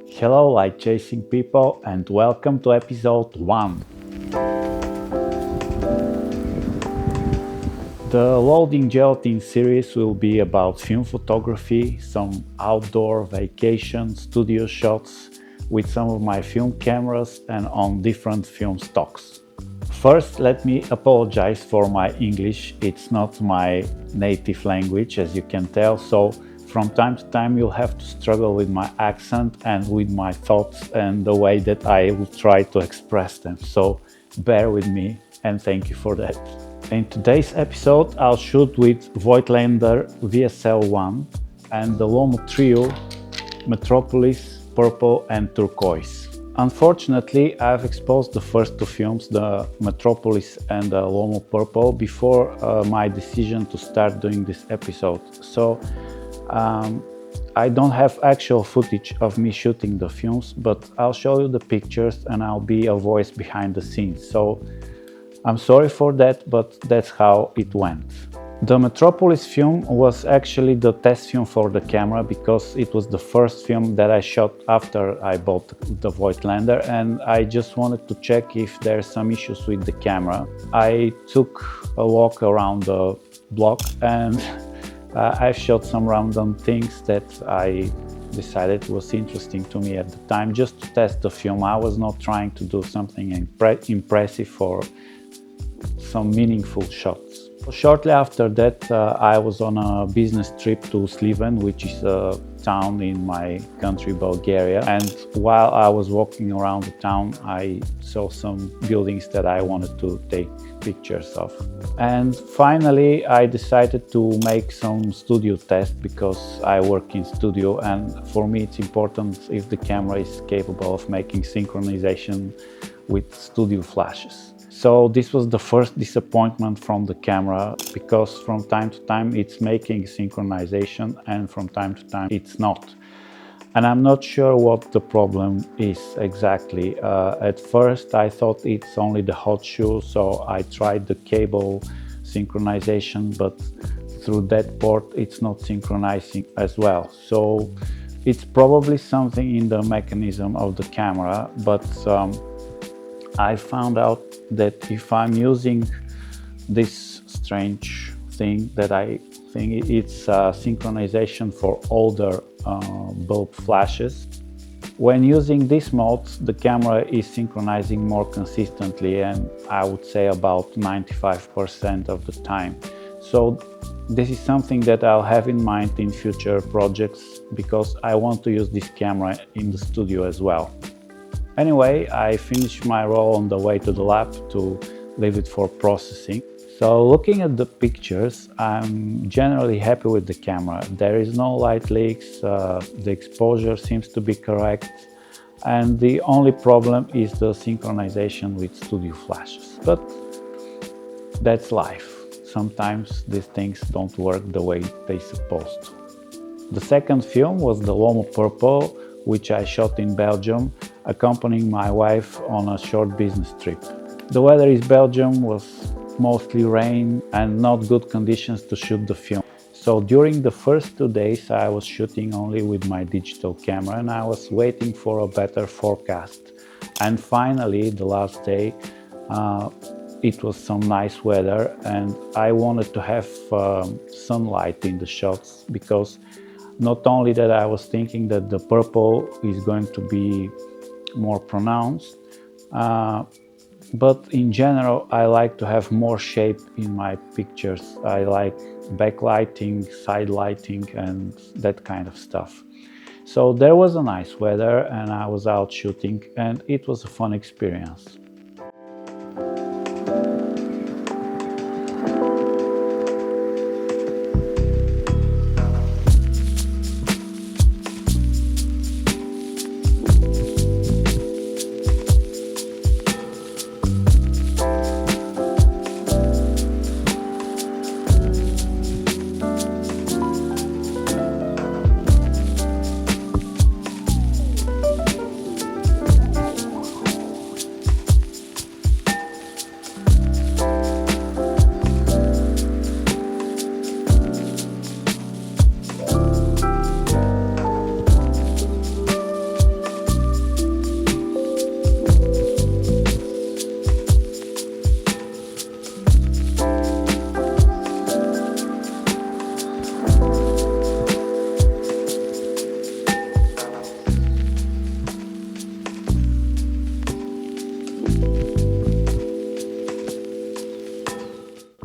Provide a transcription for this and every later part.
Hello light chasing people and welcome to episode 1. The Loading Gelatin series will be about film photography, some outdoor vacation studio shots with some of my film cameras and on different film stocks. First, let me apologize for my English. It's not my native language, as you can tell, so from time to time you'll have to struggle with my accent and with my thoughts and the way that I will try to express them. So bear with me and thank you for that. In today's episode, I'll shoot with Voigtlander VSL 1 and the Lomo trio Metropolis, Purple and Turquoise. Unfortunately, I've exposed the first two films, the Metropolis and the Lomo Purple, before my decision to start doing this episode. So I don't have actual footage of me shooting the films, but I'll show you the pictures and I'll be a voice behind the scenes. So I'm sorry for that, but that's how it went. The Metropolis film was actually the test film for the camera because it was the first film that I shot after I bought the Voigtlander, and I just wanted to check if there's some issues with the camera. I took a walk around the block and I've shot some random things that I decided was interesting to me at the time, just to test the film. I was not trying to do something impressive or some meaningful shots. Shortly after that, I was on a business trip to Sliven, which is a town in my country, Bulgaria. And while I was walking around the town, I saw some buildings that I wanted to take pictures of. And finally, I decided to make some studio tests because I work in studio, and for me it's important if the camera is capable of making synchronization with studio flashes. So this was the first disappointment from the camera, because from time to time it's making synchronization and from time to time it's not. And I'm not sure what the problem is exactly. At first I thought it's only the hot shoe, so I tried the cable synchronization, but through that port it's not synchronizing as well. So it's probably something in the mechanism of the camera, but I found out that if I'm using this strange thing that I think it's synchronization for older bulb flashes, when using this mode the camera is synchronizing more consistently, and I would say about 95% of the time. So this is something that I'll have in mind in future projects, because I want to use this camera in the studio as well. Anyway, I finished my roll on the way to the lab to leave it for processing. So looking at the pictures, I'm generally happy with the camera. There is no light leaks, the exposure seems to be correct, and the only problem is the synchronization with studio flashes. But that's life. Sometimes these things don't work the way they're supposed to. The second film was the Lomo Purple, which I shot in Belgium, accompanying my wife on a short business trip. The weather in Belgium was mostly rain and not good conditions to shoot the film. So during the first 2 days I was shooting only with my digital camera, and I was waiting for a better forecast. And finally, the last day, it was some nice weather, and I wanted to have sunlight in the shots, because not only that I was thinking that the purple is going to be more pronounced, but in general I like to have more shape in my pictures. I like backlighting, side lighting and that kind of stuff. So there was a nice weather and I was out shooting, and it was a fun experience.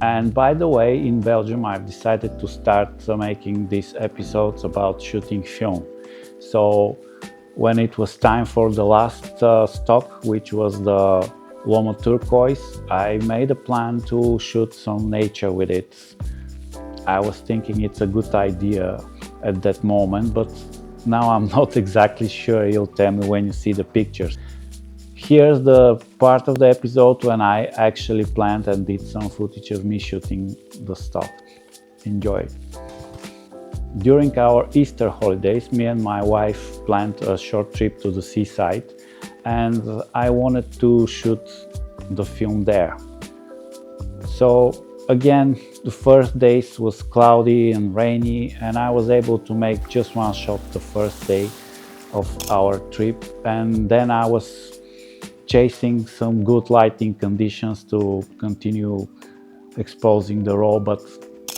And by the way, in Belgium, I've decided to start making these episodes about shooting film. So when it was time for the last stock, which was the Lomo Turquoise, I made a plan to shoot some nature with it. I was thinking it's a good idea at that moment, but now I'm not exactly sure. You'll tell me when you see the pictures. Here's the part of the episode when I actually planned and did some footage of me shooting the stuff. Enjoy. During our Easter holidays, me and my wife planned a short trip to the seaside, and I wanted to shoot the film there. So again, the first days was cloudy and rainy, and I was able to make just one shot the first day of our trip, and then I was chasing some good lighting conditions to continue exposing the raw, but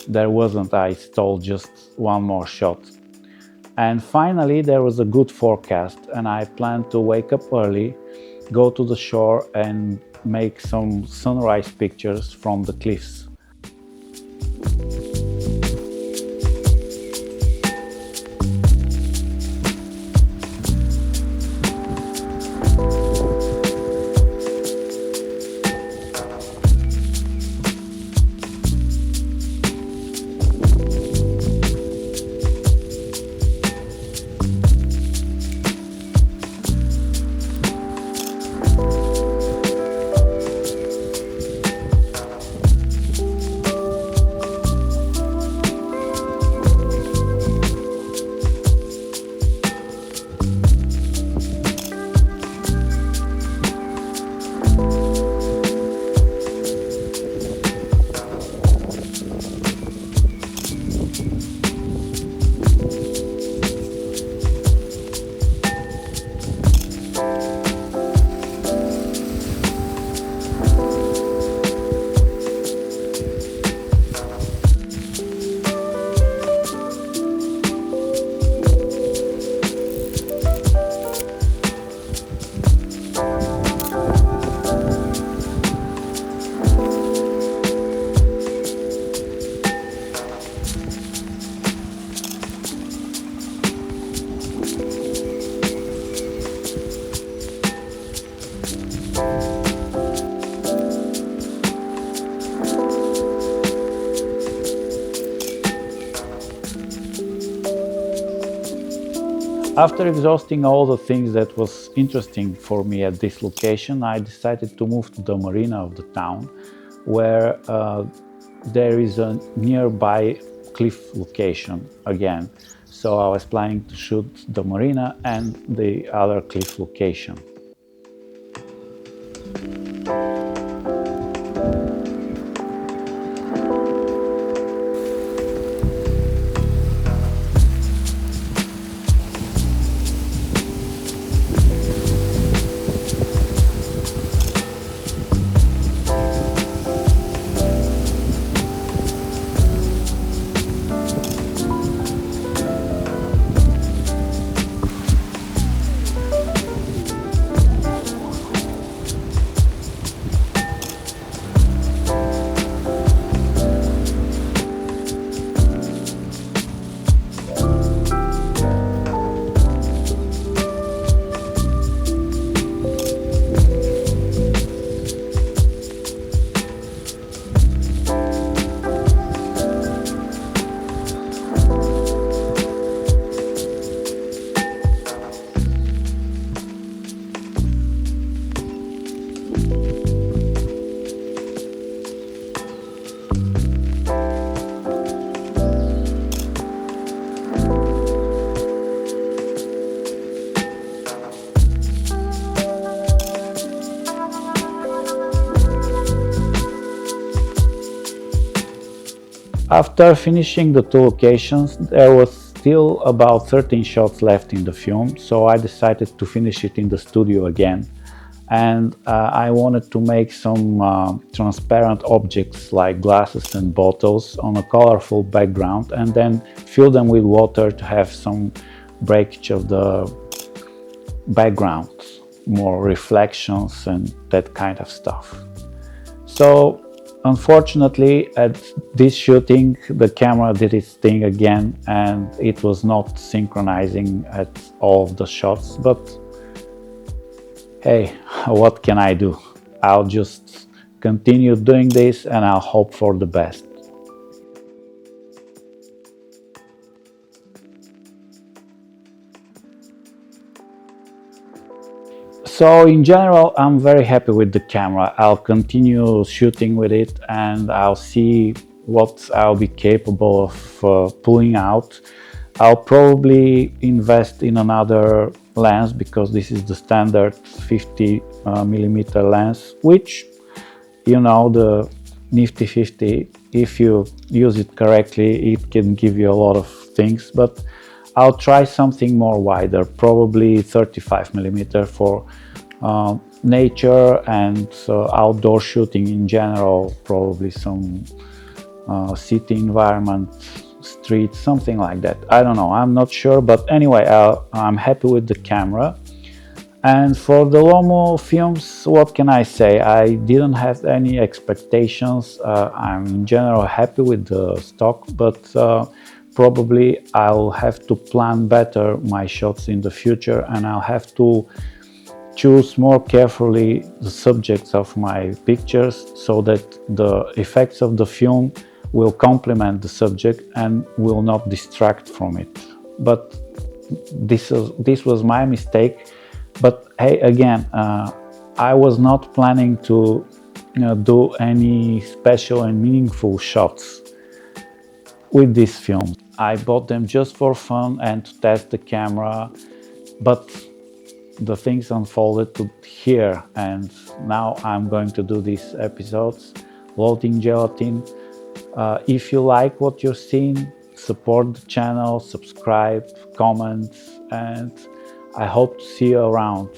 there wasn't. I stole just one more shot. And finally there was a good forecast, and I planned to wake up early, go to the shore and make some sunrise pictures from the cliffs. After exhausting all the things that was interesting for me at this location, I decided to move to the marina of the town, where there is a nearby cliff location again. So I was planning to shoot the marina and the other cliff location. After finishing the two locations, there was still about 13 shots left in the film, so I decided to finish it in the studio again. and I wanted to make some transparent objects like glasses and bottles on a colorful background, and then fill them with water to have some breakage of the background, more reflections and that kind of stuff. So unfortunately, at this shooting the camera did its thing again, and it was not synchronizing at all of the shots, but hey, what can I do? I'll just continue doing this and I'll hope for the best. So in general, I'm very happy with the camera. I'll continue shooting with it and I'll see what I'll be capable of pulling out. I'll probably invest in another lens because this is the standard 50 millimeter lens, which, you know, the nifty 50, if you use it correctly, it can give you a lot of things, but I'll try something more wider, probably 35 millimeter for nature and outdoor shooting in general, probably some city environment, street, something like that. I don't know, I'm not sure, but anyway, I'm happy with the camera. And for the Lomo films, what can I say? I didn't have any expectations. I'm in general happy with the stock, but probably I'll have to plan better my shots in the future, and I'll have to choose more carefully the subjects of my pictures so that the effects of the film will complement the subject and will not distract from it. But this was my mistake. But hey, again, I was not planning to do any special and meaningful shots with this film. I bought them just for fun and to test the camera, but the things unfolded to here, and now I'm going to do these episodes, loading Gelatin. If you like what you're seeing, support the channel, subscribe, comment, and I hope to see you around.